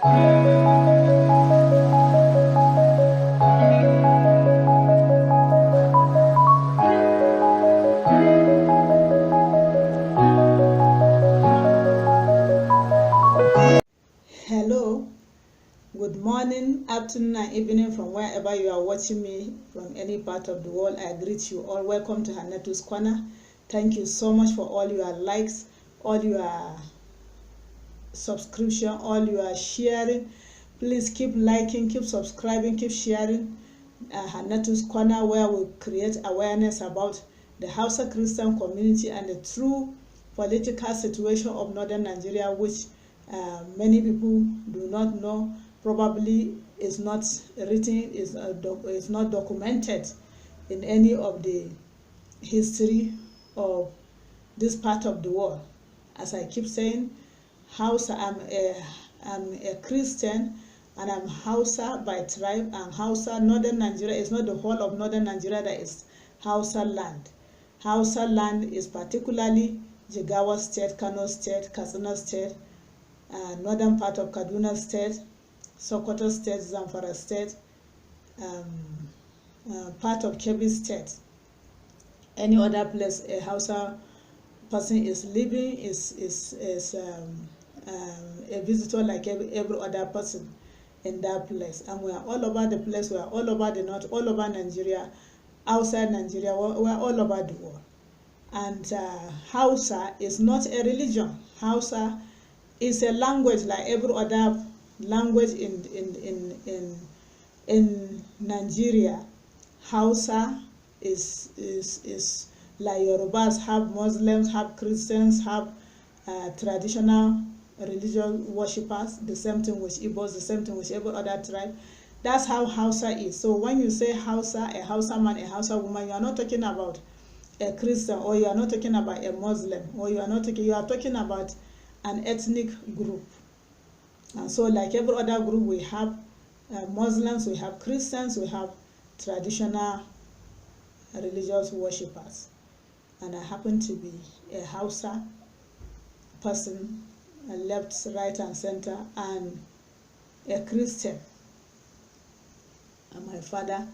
Hello, good morning, afternoon, and evening from wherever you are watching me from any part of the world. I greet you all. Welcome to Hannatu's Corner. Thank you so much for all your likes, all your subscription, all your sharing. Please keep liking, keep subscribing, keep sharing Hannatu's Corner, where we create awareness about the Hausa Christian community and the true political situation of northern Nigeria, which many people do not know, probably is not written, is not documented in any of the history of this part of the world. As I keep saying, Hausa, I'm a Christian, and I'm Hausa by tribe, and Hausa, northern Nigeria is not the whole of northern Nigeria that is Hausa land. Hausa land is particularly Jigawa State, Kano State, Katsina State, northern part of Kaduna State, Sokoto State, Zamfara State, part of Kebbi State. Any other place a Hausa person is living is a visitor like every other person in that place. And we are all over the place. We are all over the north, all over Nigeria, outside Nigeria. We are all over the world. And Hausa is not a religion. Hausa is a language like every other language in Nigeria. Hausa is like Yorubas have Muslims, have Christians, have traditional religious worshippers, the same thing with Igbos, the same thing with every other tribe. That's how Hausa is. So when you say Hausa, a Hausa man, a Hausa woman, you are not talking about a Christian, or you are not talking about a Muslim, or you are talking about an ethnic group. And so like every other group, we have Muslims, we have Christians, we have traditional religious worshippers. And I happen to be a Hausa person, left, right, and center, and a Christian. And my father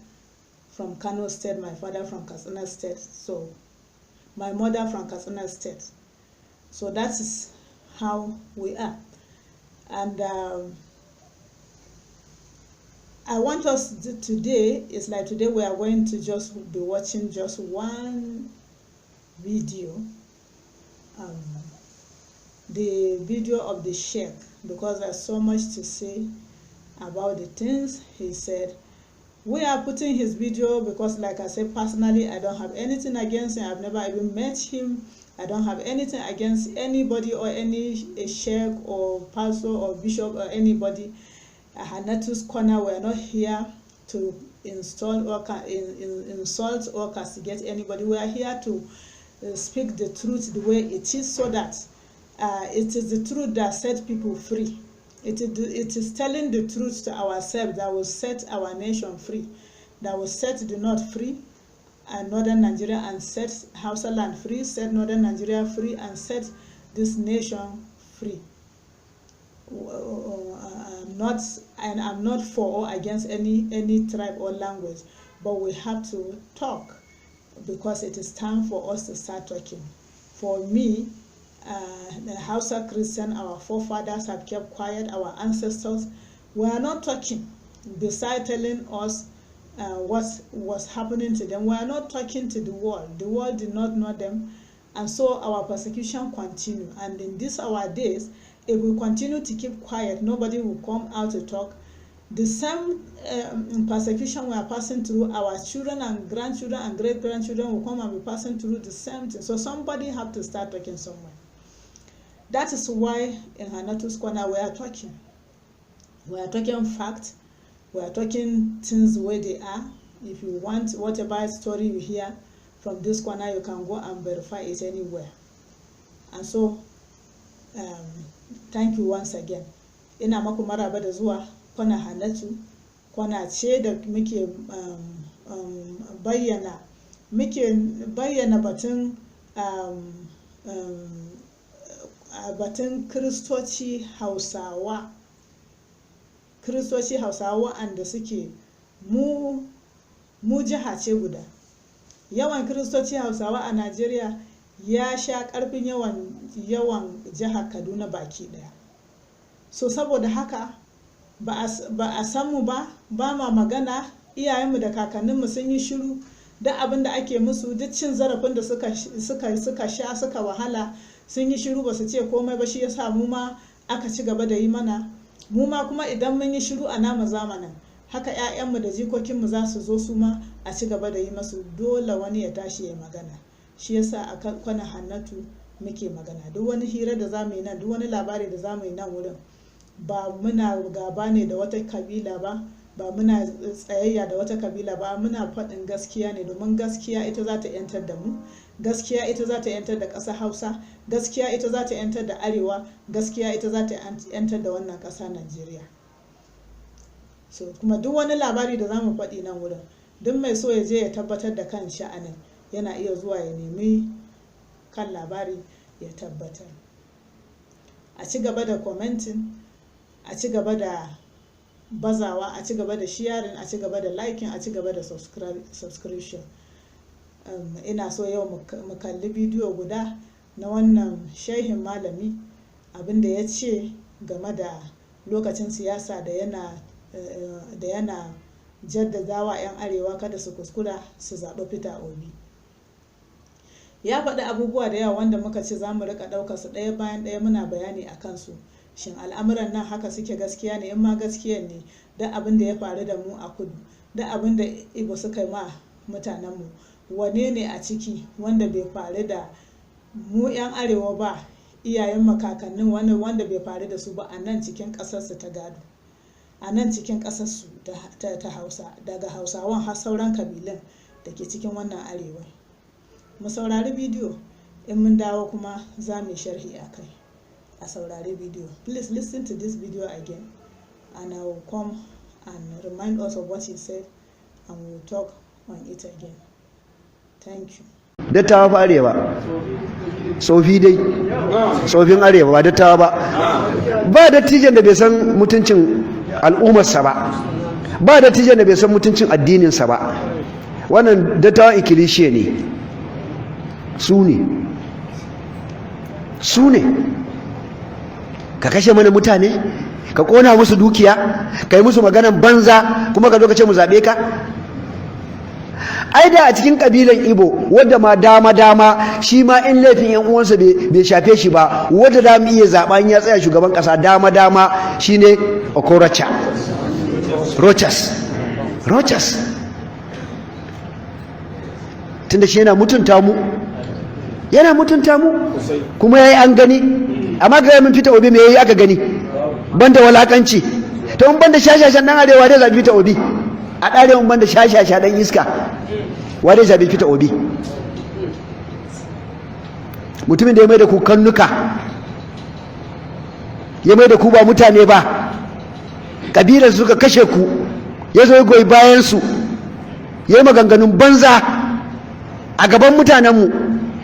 from Kano State, my father from Katsina State, so my mother from Katsina State. So that is how we are. And I want us today, it's like today we are going to just be watching just one video, the video of the Sheikh, because there's so much to say about the things he said. We are putting his video because, like I said, personally, I don't have anything against him. I've never even met him. I don't have anything against anybody or any sheikh or pastor or bishop or anybody. Hannatu's Corner, we are not here to insult or castigate anybody. We are here to speak the truth the way it is, so that it is the truth that sets people free. It is telling the truth to ourselves that will set our nation free, that will set the north free, and northern Nigeria, and set Hausa land free, set northern Nigeria free, and set this nation free. I'm not for or against any tribe or language, but we have to talk, because it is time for us to start talking. For me, the Hausa Christian, our forefathers have kept quiet, our ancestors were not talking, besides telling us what was happening to them. We are not talking to the world. The world did not know them, and so our persecution continued. And in these our days, if we continue to keep quiet, nobody will come out to talk. The same persecution we are passing through, our children and grandchildren and great-grandchildren will come and be passing through the same thing. So somebody have to start talking somewhere. That is why in Hannatu's Corner we are talking. We are talking facts. We are talking things where they are. If you want whatever story you hear from this corner, you can go and verify it anywhere. And so, thank you once again. Ina maku maraba da zuwa kwana Hannatu, kwana ce da muke bayyana batun Kiristoci Hausawa kiristoci hausawa waɗanda suke mu jiha ce guda. Yawan kiristoci hausawa a Najeriya ya sha ƙarfin yawan jihar Kaduna baki ɗaya. So saboda haka ba a san mu ba ma magana, iyayenmu da kakanninmu sun yi shiru, duk abin da ake musu, duk cin zarafin da suka sha suka wahala sun yi shiru, ba su ce komai ba. Shi yasa mu ma aka ci gaba da yi mana. Mu ma kuma idan mun yi shiru a namu zamanin, haka 'ya'yanmu da jikokinmu za su zo su ma a ci gaba da yi masu. Dole wani ya tashi ya magana. Shi yasa a kwana Hannatu muke magana. Duk wani hira da za mu yi nan, duk wani labari da za mu yi nan wurin, ba muna gaba ne da wata kabila ba muna tsayayya da wata kabila ba, muna faɗin gaskiya ne, domin gaskiya ita za ta 'yantar da mu, gaskiya ita za ta 'yantar da ƙasar Hausa, gaskiya ita za ta 'yantar da Arewa, gaskiya ita za ta 'yantar da wannan ƙasa Najeriya. So kuma duk wani labari da za mu faɗi nan wurin, duk mai so ya je ya tabbatar da kan sha'anin yana iya zuwa ya nemi kan labari ya tabbatar. A ci gaba da commenting, a ci gaba da bazawa, a ci gaba da sharing, a ci gaba da liking, a ci gaba da subscription. Ina so yau mu kalli bidiyo guda na wannan shehin malami, abinda ya ce game da lokacin siyasa da yana jaddadawa 'yan arewa kada su kuskura su zaɓi Peter Obi. Ya faɗi abubuwa da yawa wanda muka ce za mu rika ɗaukar su ɗaya bayan ɗaya muna bayani a kansu. Shin al'amuran nan haka suke gaskiya ne? In ma gaskiya ne, duk abin da ya faru da mu a kudu, duk abin da Igbo suka yi ma mutanenmu, wane ne a ciki wanda bai faru da mu 'yan arewa ba, iyayen makakannin wanda bai faru da su ba a nan cikin ƙasarsu ta gado, a nan cikin ƙasarsu ta Hausa, daga Hausawan har sauran kabilan da ke cikin wannan arewa. Mu saurari bidiyo, in mun dawo kuma za mu yi sharhi a kai. A saurari bidiyo. Please listen to this video again and I will come and remind us of what he said and we will talk on it again. Thank you. Dattawa fa arewa, tsofi dai, tsofin arewa ba dattawa ba dattijan da bai san mutuncin al'ummarsa ba dattijan da bai san mutuncin addininsa ba. Wannan dattawan ikilishiya ne, su ne ka kashe mana mutane, ka kona musu dukiya, ka yi musu maganan banza, kuma ka zo ka ce mu zaɓe ka. Ai da a cikin kabilan Igbo wadda ma dama shi ma in laifin yan uwansa bai shafe shi ba, wadda da mu iya zaɓa ya tsaya shugaban ƙasa dama shine Okorocha Rochas, tunda shi yana mutunta mu kuma yayi an gani. Amma ga mun Peter Obi me yayi aka gani banda walakanci? To mun banda shashashan dan arewa da zabi Peter Obi, a dare mun banda shashasha dan iska wa dai zabi Peter Obi, mutumin da ya mai da ku kannuka, ya mai da ku ba mutane ba, kabilar suka kashe ku, ya zo ya goyi bayan su, ya yi maganganun banza a gaban mutanenmu,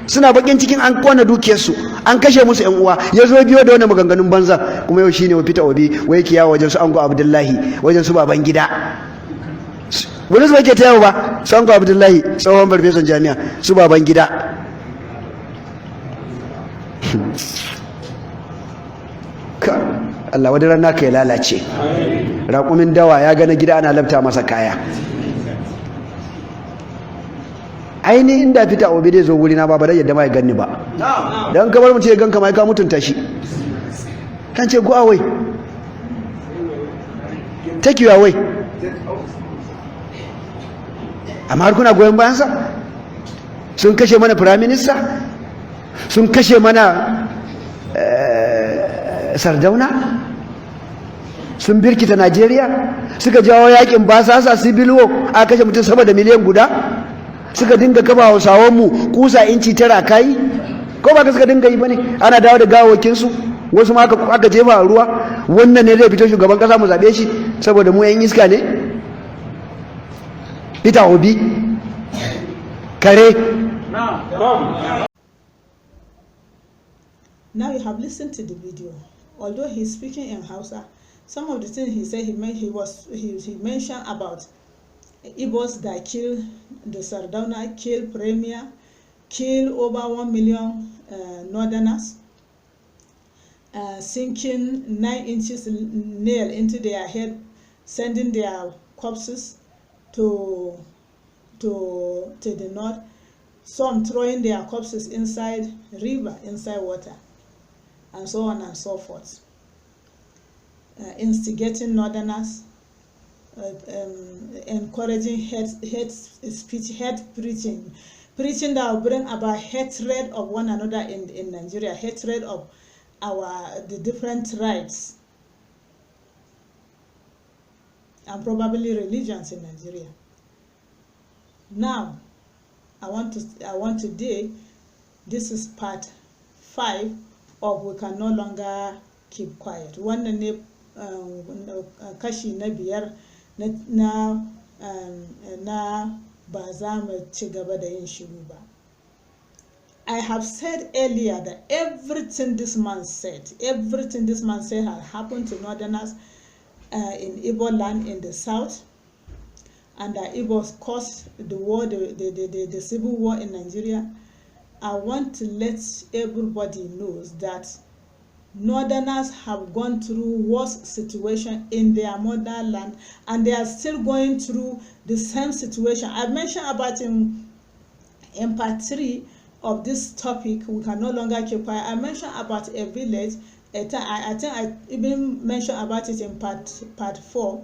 suna bakin cikin an kona dukiyarsu, an kashe musu yan uwa, ya zo biyo da wannan maganganun banza. Kuma yau shine Peter Obi wai kiyawa wajen su Ango Abdullahi, wajen su baban gida, wani su ke ta yawo ba, su Ango Abdullahi tsohon farfesan jami'a, su baban gida. Allah wadda ran naka ya lalace. Raƙumin dawa ya gana gida ana labta masa kaya. Aini inda Peter Obi dai zo wuri na ba da yadda ma ya ganni ba, dan kamar mutum ya ganka mai ka mutunta shi, kan ce go away, take you away. Amma har kuna goyon bayansa? Sun kashe mana prime minister, sun kashe mana Sardauna, sun birkita Najeriya, suka jawo yakin basasa civil war, aka kashe mutum sama da miliyan guda, suka dinga kafa Hausawanmu kusa inci tara kai, ko ba ka suka dinga yi bane? Ana dawo da gawawakin su, wasu ma aka jefa a ruwa. Wannan ne zai fito shugaban kasa mu zabe shi saboda mu yan iska ne? Peter Obi kare. Now you have listened to the video. Although he's speaking in Hausa, some of the things he said, he mentioned about Igbos that killed the Sardauna, killed Premier, killed over 1 million Northerners, sinking 9 inches nail into their head, sending their corpses to the north, some throwing their corpses inside river, inside water, and so on and so forth. Instigating Northerners, encouraging hate speech, hate preaching that will bring about hatred of one another in Nigeria, hatred of the different tribes and probably religions in Nigeria. Now, I want today, this is part 5 of We Can No Longer Keep Quiet. Wannan ne kashi na 5 na ba za mu ci gaba da yin shiru ba. I have said earlier that everything this man said had happened to Northerners in Igbo land in the south, and that Igbos caused the war, the civil war in Nigeria. I want to let everybody know that Northerners have gone through worse situation in their motherland, and they are still going through the same situation. I mentioned about in part 3 of this topic, We Can No Longer Keep Quiet. I mentioned about a village. I think I even mentioned about it in part 4.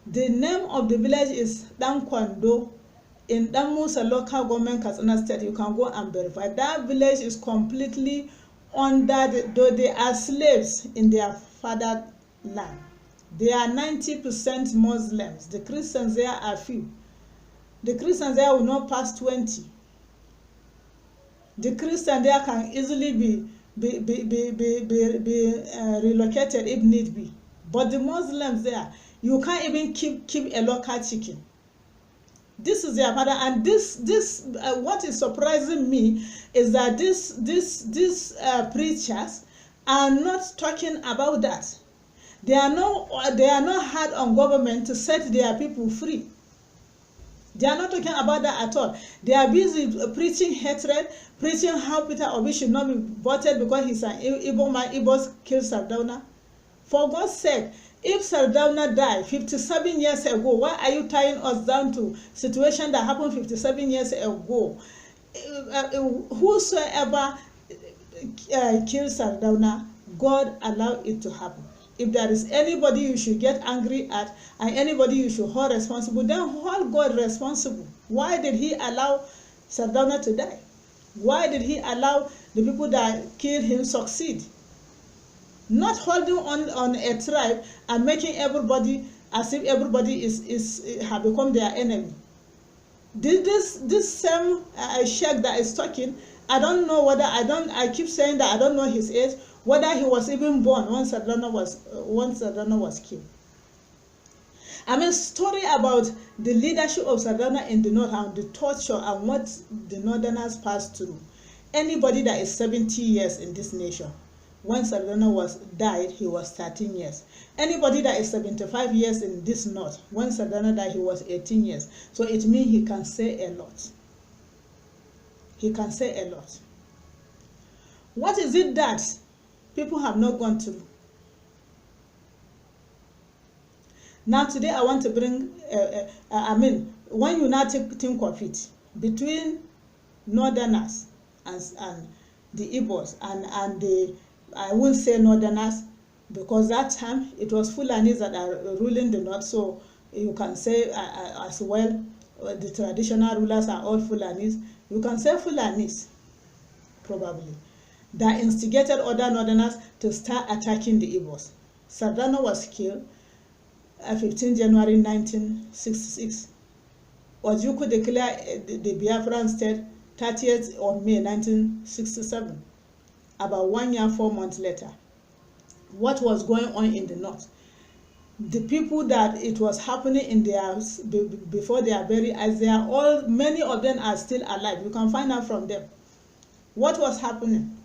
The name of the village is Dankwando in Damusa local government, Katsina State. You can go and verify. That village is completely under though they are slaves in their fatherland. They are 90% Muslims. The Christians there are few. The Christians there will not pass 20. The Christian there can easily be relocated if need be. But the Muslims there, you can't even keep a local chicken. This is their father, and this what is surprising me is that these preachers are not talking about that. They are not hard on government to set their people free. They are not talking about that at all. They are busy preaching hatred, preaching how Peter Obi should not be voted because he's an Igbo man. Igbos killed Sardauna. For God's sake, if Sardauna died 57 years ago, why are you tying us down to situation that happened 57 years ago? Whosoever killed Sardauna, God allowed it to happen. If there is anybody you should get angry at and anybody you should hold responsible, then hold God responsible. Why did he allow Sardauna to die? Why did he allow the people that killed him succeed? Not holding on a tribe and making everybody as if everybody have become their enemy. This same sheikh that is talking, I don't know whether I keep saying that I don't know his age, whether he was even born when Sardauna was killed. I mean, story about the leadership of Sardauna in the north and the torture and what the Northerners passed through. Anybody that is 70 years in this nation, when Sardauna died, he was 13 years. Anybody that is 75 years in this north, when Sardauna died, he was 18 years. So it means he can say a lot. He can say a lot. What is it that people have not gone through? Now today I want to bring, when you now think of it, between Northerners and the Igbos and the, I won't say Northerners, because that time it was Fulanis that are ruling the north, so you can say as well, the traditional rulers are all Fulanis. You can say Fulanis, probably, that instigated other Northerners to start attacking the Igbos. Sardauna was killed 15 January 1966. Ojukwu declared the Biafran state 30th of May 1967. About 1 year, 4 months later. What was going on in the north? The people that it was happening in their before their very eyes, they are all, many of them are still alive. You can find out from them. What was happening?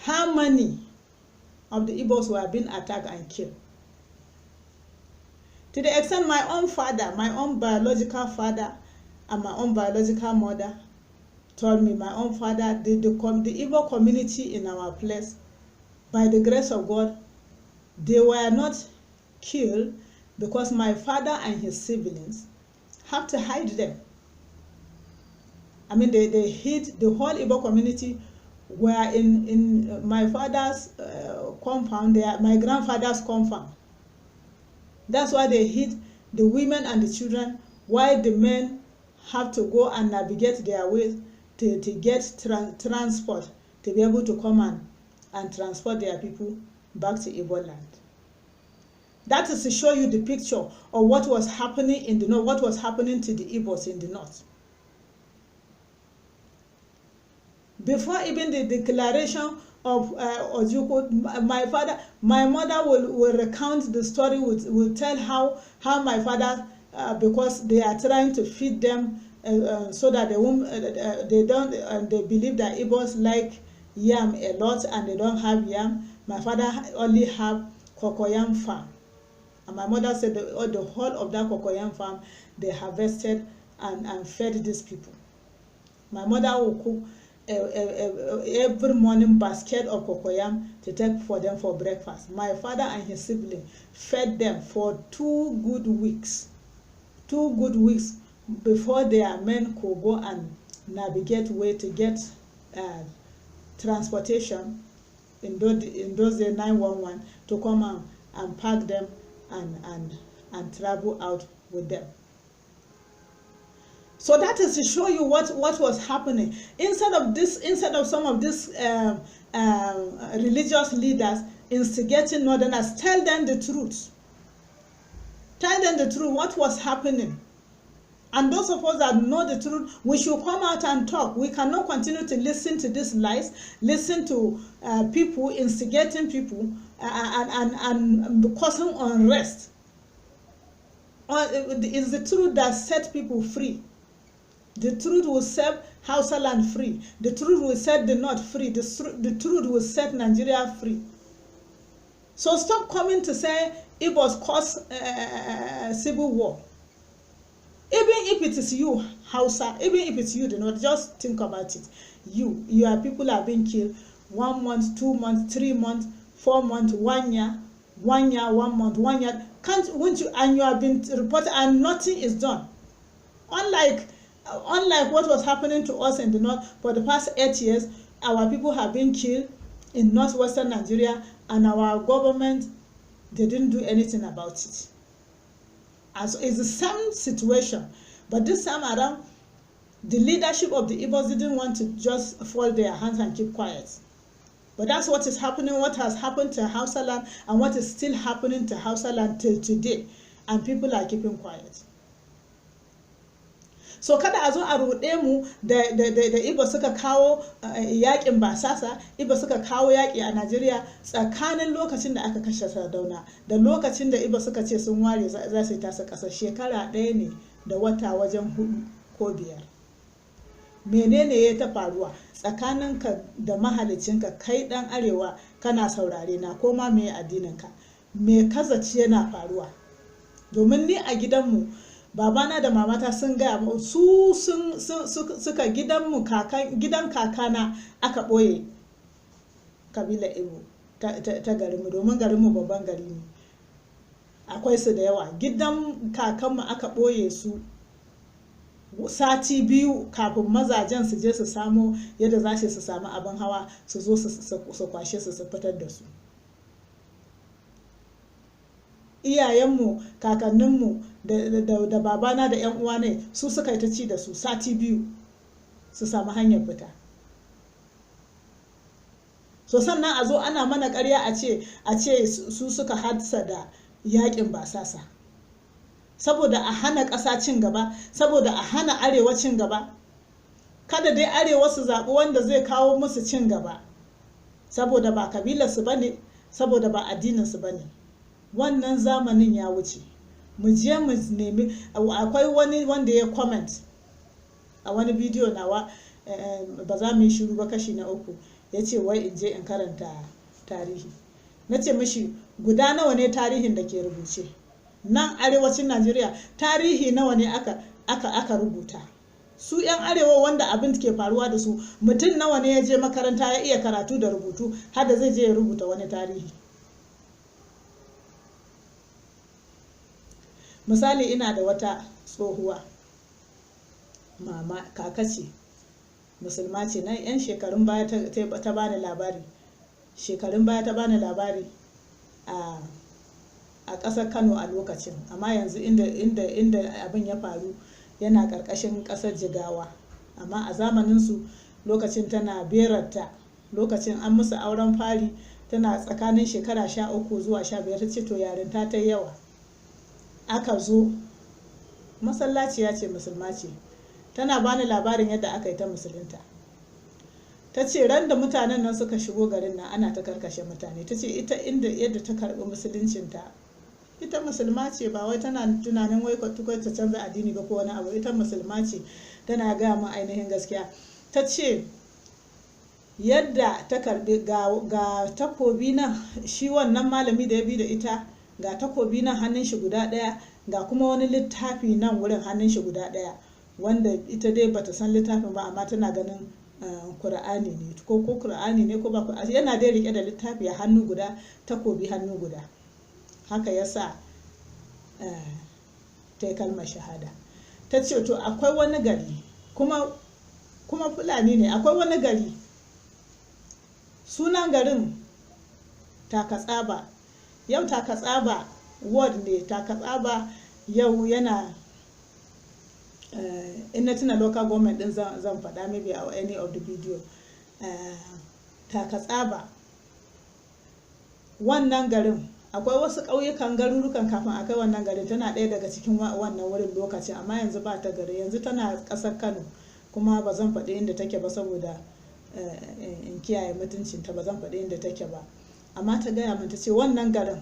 How many of the Igbos were being attacked and killed. To the extent my own father, my own biological father, and my own biological mother told me, my own father, the Igbo community in our place, by the grace of God, they were not killed because my father and his siblings have to hide them. I mean, they hid the whole Igbo community were in my father's compound, my grandfather's compound. That's why they hid the women and the children, while the men have to go and navigate their way to get transport, to be able to come and transport their people back to Igbo land. That is to show you the picture of what was happening in the north, what was happening to the Igbos in the north. Before even the declaration of Ojukwu, my mother will recount the story, will tell how my father, because they are trying to feed them so that they believe that Igbos like yam a lot and they don't have yam. My father only have cocoyam farm. And my mother said the whole of that cocoyam farm, they harvested and fed these people. My mother will cook every morning basket of cocoyam to take for them for breakfast. My father and his sibling fed them for 2 good weeks. 2 good weeks before their men could go and navigate way to get transportation in those days 911 to come and pack them and travel out with them. So that is to show you what was happening. Instead of some of these religious leaders instigating Northerners, tell them the truth. Tell them the truth, what was happening. And those of us that know the truth, we should come out and talk. We cannot continue to listen to these lies, listen to people instigating people and causing unrest. It's the truth that sets people free. The truth will set Hausa land free. The truth will set the North free. The truth will set Nigeria free. So stop coming to say it was caused civil war. Even if it is you, Hausa, even if it's you, the North, just think about it. Your people are being killed 1 month, 2 months, 3 months, 4 months, 1 year, 1 year, 1 month, 1 year. Won't you? And you have been reported and nothing is done. Unlike what was happening to us in the North for the past 8 years, our people have been killed in northwestern Nigeria, and our government, they didn't do anything about it. And so it's the same situation, but this time around, the leadership of the Igbos didn't want to just fold their hands and keep quiet. But that's what is happening, what has happened to Hausa land, and what is still happening to Hausa land till today, and people are keeping quiet. So kada a zo a ruɗe mu da Igbo suka kawo yaƙin basasa, Igbo suka kawo yaƙi a Najeriya tsakanin lokacin da aka kashe Sardauna da lokacin da Igbo suka ce sun ware za su yi tasa ƙasar, shekara 1 ne da wata wajen 4 ko 5. Menene ya ta faruwa tsakaninka da mahalicinka, kai ɗan arewa kana saurare na, ko ma me addininka, me kazaci yana faruwa? Domin ni a gidanmu babana da mamata sun gaya mu suka gidan kakana aka ɓoye kabila Igbo ta garinmu, domin garinmu babban gari ne, akwai su da yawa. Gidan kakanmu aka ɓoye su sati 2 kafin mazajen su je su samu yadda za su samu abin hawa su zo su kwashe su fitar da su. Iyayenmu, kakanninmu da babana da 'yan uwa ne su suka yi ta ci da su sati 2 su samu hanyar fita. So sannan a zo ana mana ƙarya a ce su suka haddasa da yaƙin basasa, saboda a hana ƙasa cin gaba, saboda a hana arewa cin gaba. Kada dai arewa su zaɓi wanda zai kawo musu cin gaba, saboda ba kabilarsu ba ne, saboda ba addininsu ba ne. Wannan zamanin ya wuce. Mu je mu nemi. Akwai wani wanda ya comment a wani bidiyo nawa, ba za mu yi shiru ba, kashi na 3, ya ce wai in je in karanta tarihi. na ce mishi guda nawa ne tarihin da ke rubuce nan arewacin Najeriya, tarihi nawa ne aka rubuta. Su 'yan arewa wanda abin ke faruwa da su, mutum nawa ne ya je makaranta ya iya karatu da rubutu har da zai je ya rubuta wani tarihi. Misali, ina da wata tsohuwa mama, kaka ce, musulma ce, nan 'yan shekarun baya ta bani labari, a ƙasar Kano a lokacin, amma yanzu inda abin ya faru yana ƙarƙashin ƙasar Jigawa. Amma a zamaninsu lokacin tana berarta, lokacin an musu auren fari, tana tsakanin shekara 13 zuwa 15, ta ce to yarinta ta yawa. Aka zo, masallaciya ce, musulma ce, tana bani labarin yadda aka yi ta musulunta. Ta ce ran da mutanen nan suka shigo garin nan ana ta karkashe mutane. Ta ce ita yadda ta karɓi musuluncinta, ita musulma ce, ba wai tana tunanin wai kwatukwai ta canza addini ba ko wani abu. Ita musulma ce, tana gaya min ainihin gaskiya. Ta ce yadda ta karɓi ga takobi nan, shi wannan malami da ya bi da ita, ga takobi nan hannun shi guda ɗaya, ga kuma wani littafi nan wurin hannun shi guda ɗaya, wanda ita dai bata san littafin ba, amma tana ganin Kur'ani ne ko Kur'ani ne ko ba Kur'ani, yana dai rike da littafi a hannu guda, takobi hannu guda. Haka yasa ta yi kalmar shahada. Ta ce to akwai wani gari, kuma Fulani ne, akwai wani gari, sunan garin Takatsaba. Yau Takatsaba ward ne, Takatsaba yau yana in na tuna local government din zan faɗa maybe a any of the video. Takatsaba, wannan garin akwai wasu ƙauyukan garurukan kafin a kai wannan garin, tana ɗaya daga cikin wannan wurin lokacin, amma yanzu ba ta gari, yanzu tana ƙasar Kano, kuma ba zan faɗi inda take ba saboda in kiyaye mutuncinta, ba zan faɗi inda take ba. Amma ta gaya min, ta ce wannan garin,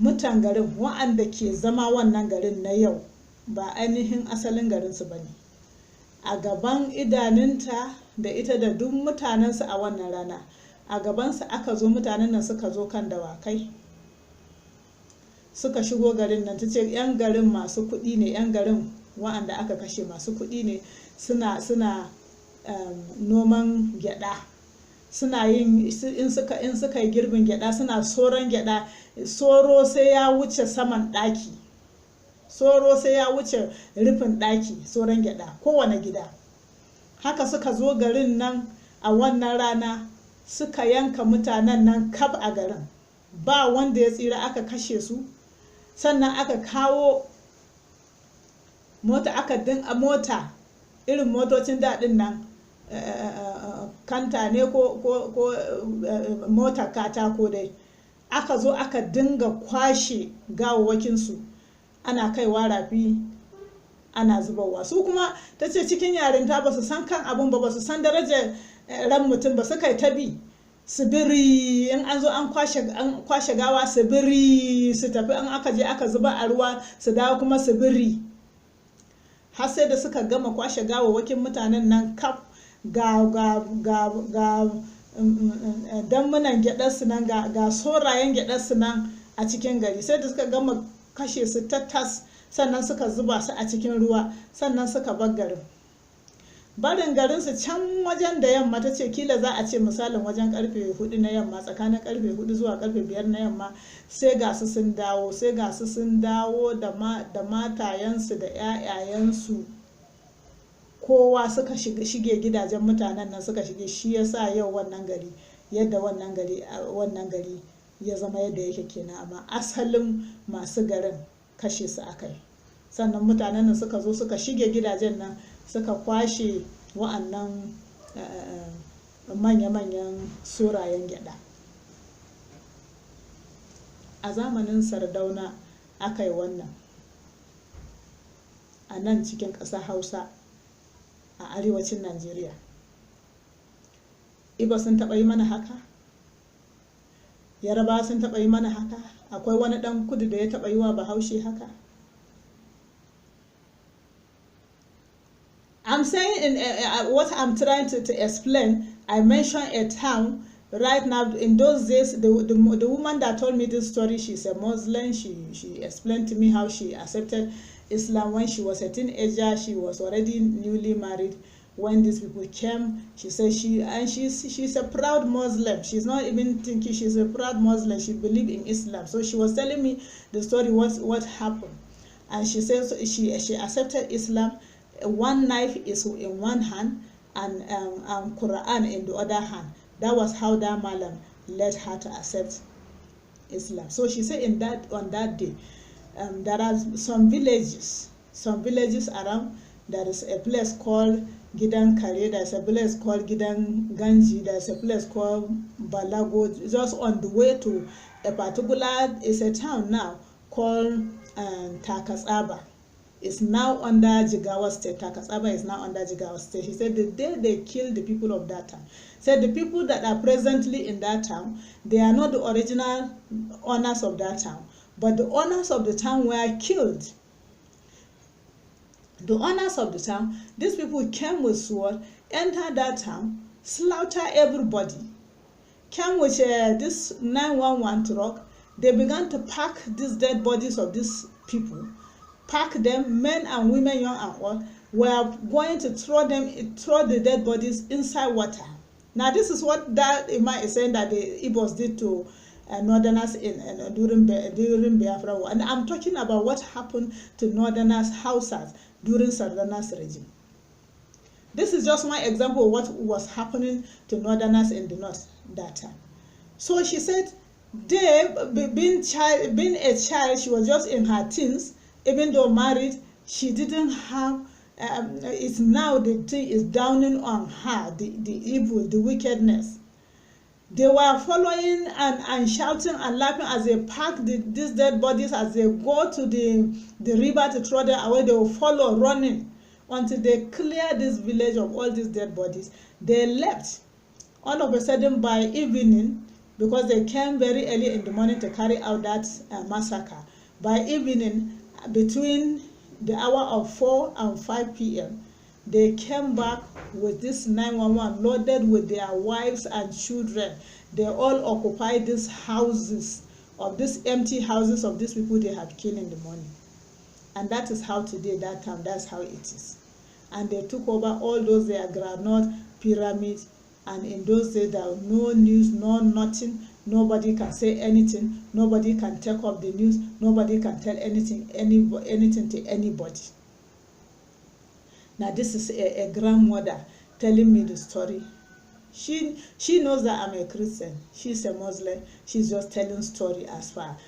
mutan garin wa'anda ke zama wannan garin na yau ba ainihin asalin garinsu ba ne. A gaban idanunta da ita da duk mutanensu a wannan rana, a gabansu aka zo, mutanen nan suka zo kan dawakai, suka shigo garin nan. Ta ce 'yan garin masu kuɗi ne, 'yan garin wa'anda aka kashe masu kuɗi ne, suna noman gyaɗa, suna yin, in suka yi girbin gyaɗa, suna soron gyaɗa, soro sai ya wuce saman ɗaki, soro sai ya wuce rufin ɗaki, soron gyaɗa kowane gida. Haka suka zo garin nan a wannan rana, suka yanka mutanen nan kaf a garin, ba wanda ya tsira, aka kashe su. Sannan aka kawo mota, mota irin motocin daɗin nan, kanta ne ko motar katako dai, aka zo aka dinga kwashe gawawwakinsu, ana kaiwa rafi ana zubarwa. Su kuma ta ce cikin yarinta ba su san kan abun ba su san darajar ran mutum ba, suka yi ta bi sibiri, in an zo an kwashe gawa sibiri su tafi, in aka je aka zuba a ruwa su dawo kuma sibiri, har sai da suka gama kwashe gawawwakin mutanen nan kaf. Ga dammunan gyaɗarsu nan, ga sorayen gyaɗarsu nan a cikin gari, sai da suka gama kashe su tattas, sannan suka zuba su a cikin ruwa, sannan suka bar garin. Barin garinsu can wajen da yamma, ta ce kila za a ce misalin wajen karfe 4 na yamma, tsakanin karfe 4 zuwa karfe 5 na yamma, sai ga su sun dawo da matayensu da 'ya'yayensu, kowa suka shige gidajen mutanen nan, suka shige. Shi yasa yau wannan gari, yadda wannan gari ya zama yadda yake kenan, amma asalin masu garin kashe su akai. Sannan mutanen nan suka zo suka shige gidajen nan, suka kwashe wa'annan manya-manyan sorayen gyada. A zamanin Sardauna aka yi wannan a nan cikin ƙasar Hausa a arewacin Najeriya. Ibo sun taɓa yi mana haka, Yarbawa sun taɓa yi mana haka, akwai wani ɗan kudu da ya taɓa yi wa Bahaushe haka. I'm saying what I'm trying to explain, I mentioned a town right now, in those days, the woman that told me this story, she's a Muslim. She explained to me how she accepted Islam when she was a teenager. She was already newly married when these people came. She said she's a proud Muslim. She's not even thinking, she's a proud Muslim. She believed in Islam. So she was telling me the story, what happened. And she says she accepted Islam. One knife is in one hand and Quran in the other hand. That was how that Malam led her to accept Islam. So she said on that day, there are some villages around. There is a place called Gidan Kare, there's a place called Gidan Ganji, there's a place called Balago, just on the way to a particular, it's a town now called Takasaba. It's now under Jigawa State. Takasaba is now under Jigawa State. He said the day they killed the people of that town, said the people that are presently in that town, they are not the original owners of that town, but the owners of the town were killed. The owners of the town, these people came with sword, entered that town, slaughter everybody, came with this 911 truck. They began to pack these dead bodies of these people, pack them, men and women, young and old, were going to throw the dead bodies inside water. Now this is what that Imam is saying that the Igbos did to Northerners during Biafra War. And I'm talking about what happened to Northerners' Hausas during Sardana's regime. This is just my example of what was happening to Northerners in the north that time. So she said, being a child, she was just in her teens, even though married, she didn't have, it's now the thing is downing on her, the evil, the wickedness. They were following and shouting and laughing as they packed these dead bodies. As they go to the river to throw them away, they will follow running until they clear this village of all these dead bodies. They left. All of a sudden by evening, because they came very early in the morning to carry out that massacre, by evening, between the hour of 4 and 5 p.m., they came back with this 911 loaded with their wives and children. They all occupied these houses, of these empty houses of these people they had killed in the morning. And that is how today, that time, that's how it is. And they took over all those their granite pyramids. And in those days, there was no news, no nothing. Nobody can say anything. Nobody can take up the news. Nobody can tell anything to anybody. Now this is a grandmother telling me the story. She knows that I'm a Christian. She's a Muslim. She's just telling story as far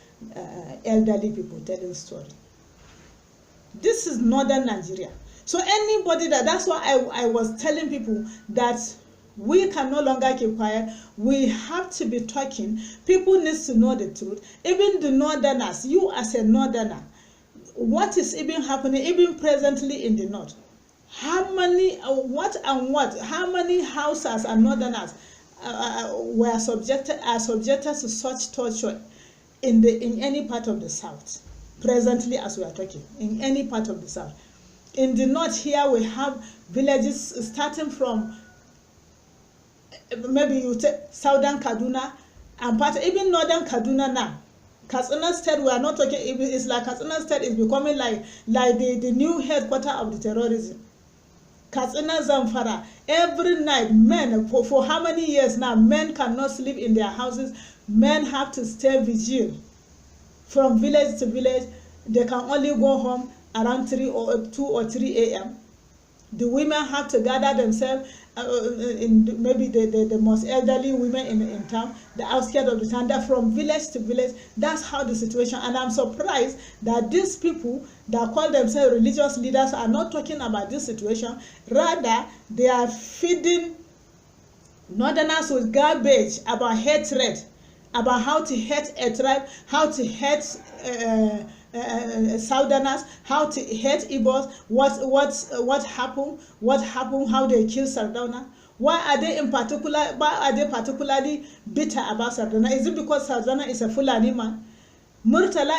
elderly people telling story. This is northern Nigeria. So anybody that's why I was telling people that we can no longer keep quiet. We have to be talking. People need to know the truth. Even the northerners, you as a northerner, what is even happening even presently in the north? How many, how many houses and northerners are subjected to such torture in any part of the south, presently as we are talking, in any part of the south. In the north here we have villages starting from maybe you take southern Kaduna and even northern Kaduna now. Katsina State, we are not talking, it's like Katsina State is becoming like the new headquarters of the terrorism. Katsina, Zamfara, every night, men, for how many years now, men cannot sleep in their houses. Men have to stay vigil. From village to village, they can only go home around 2 or 3 a.m. The women have to gather themselves, in maybe the most elderly women in town, the outskirts of the town. They're from village to village. That's how the situation. And I'm surprised that these people that call themselves religious leaders are not talking about this situation. Rather, they are feeding northerners with garbage about hatred, about how to hate a tribe, how to hate Southerners, how to hate Igbos, what happened, how they killed Sardauna. Why are they particularly bitter about Sardauna? Is it because Sardauna is a Fulani man? Murtala,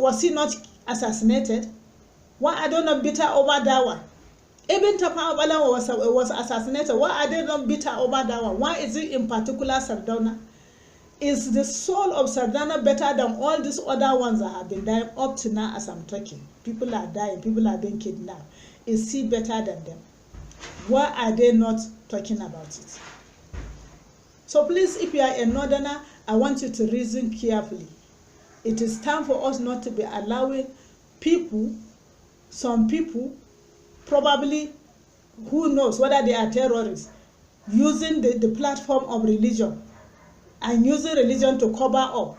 was he not assassinated? Why are they not bitter over that one? Even Tafawa Balewa was assassinated. Why are they not bitter over that one? Why is it in particular Sardauna? Is the soul of Sardauna better than all these other ones that have been dying up to now as I'm talking? People are dying, people are being kidnapped. Is he better than them? Why are they not talking about it? So please, if you are a northerner, I want you to reason carefully. It is time for us not to be allowing people, some people, probably, who knows whether they are terrorists, using the platform of religion and using religion to cover up,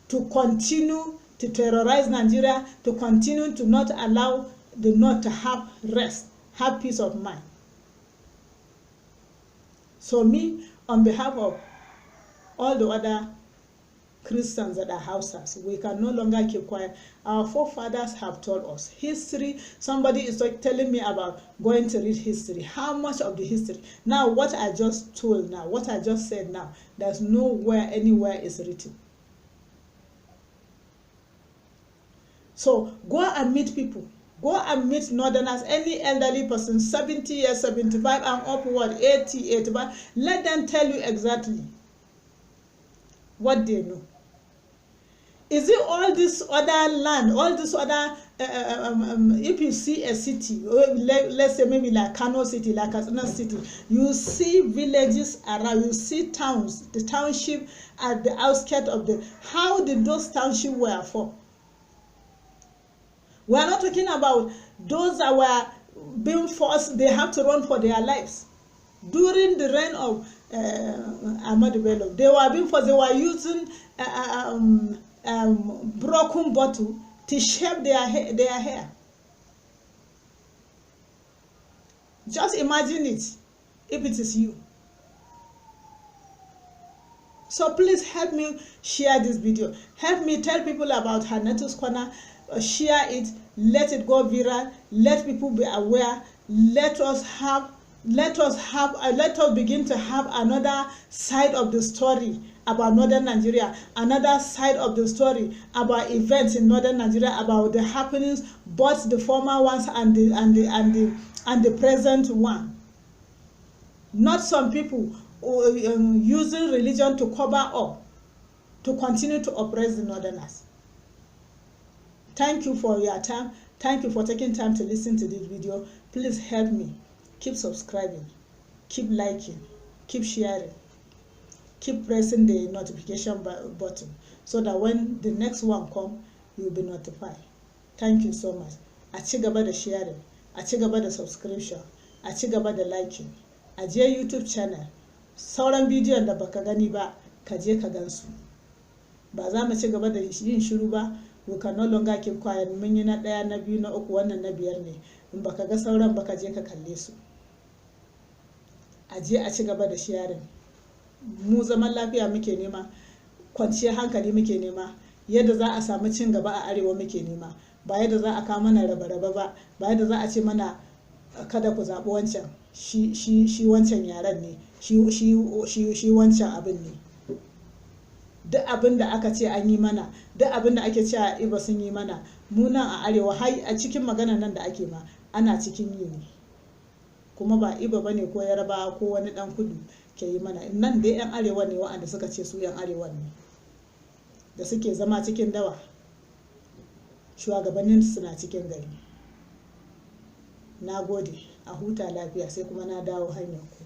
to continue to terrorize Nigeria, to continue to not allow the North to have rest, have peace of mind. So me, on behalf of all the other Christians that are Hausas, we can no longer keep quiet. Our forefathers have told us history. Somebody is like telling me about going to read history. How much of the history? Now, what I just told now, what I just said now, there's nowhere, anywhere is written. So go and meet people. Go and meet northerners, any elderly person, 70 years, 75 and upward, 80, 85. Let them tell you exactly what they know. Is it all this other land, all this other, if you see a city, let's say maybe like Kano City, like Katsina City, you see villages around, you see towns, the township at the outskirts of the, how did those townships were formed? We are not talking about those that were being forced, they have to run for their lives. During the reign of Ahmadu Bello, they were being forced, they were using broken bottle to shape their hair. Just imagine it, if it is you. So please help me share this video. Help me tell people about Hannatu's Corner. Share it, let it go viral, let people be aware. Let us begin to have another side of the story about northern Nigeria, another side of the story about events in northern Nigeria, about the happenings, both the former ones and the present one. Not some people using religion to cover up, to continue to oppress the northerners. Thank you for your time. Thank you for taking time to listen to this video. Please help me. Keep subscribing, keep liking, keep sharing, keep pressing the notification button so that when the next one comes, you'll be notified. Thank you so much. A ci gaba da sharing, a ci gaba da subscription, a ci gaba da liking. A je YouTube channel. Sauran bidiyon da baka gani ba, ka je ka gansu. Ba za mu ci gaba da yin shiru ba. We can no longer keep quiet. Mun yi na ɗaya, na biyu, na uku, wannan na biyar ne. In baka ga sauran baka je ka kalle su. A je a ci gaba da sharing. Mu zaman lafiya muke nema, kwanciyar hankali muke nema, yadda za a samu cin gaba a arewa muke nema, ba yadda za a kawo mana raba-raba ba, ba yadda za a ce mana kada ku zaɓi wancan, shi wancan yaren ne, shi wancan abin ne. Duk abin da aka ce an yi mana, duk abin da ake cewa a Ibo sun yi mana, mu nan a arewa har a cikin magana nan da ake ma ana cikin yi ne. Kuma ba Ibo bane ko Yarbawa ko wani dan kudu ke yi mana. Nan dai yan arewa ne waɗanda suka ce su yan arewa ne, da suke zama cikin dawa, shugabannin suna cikin gari. Na gode, a huta lafiya, sai kuma na dawo hanyar ku.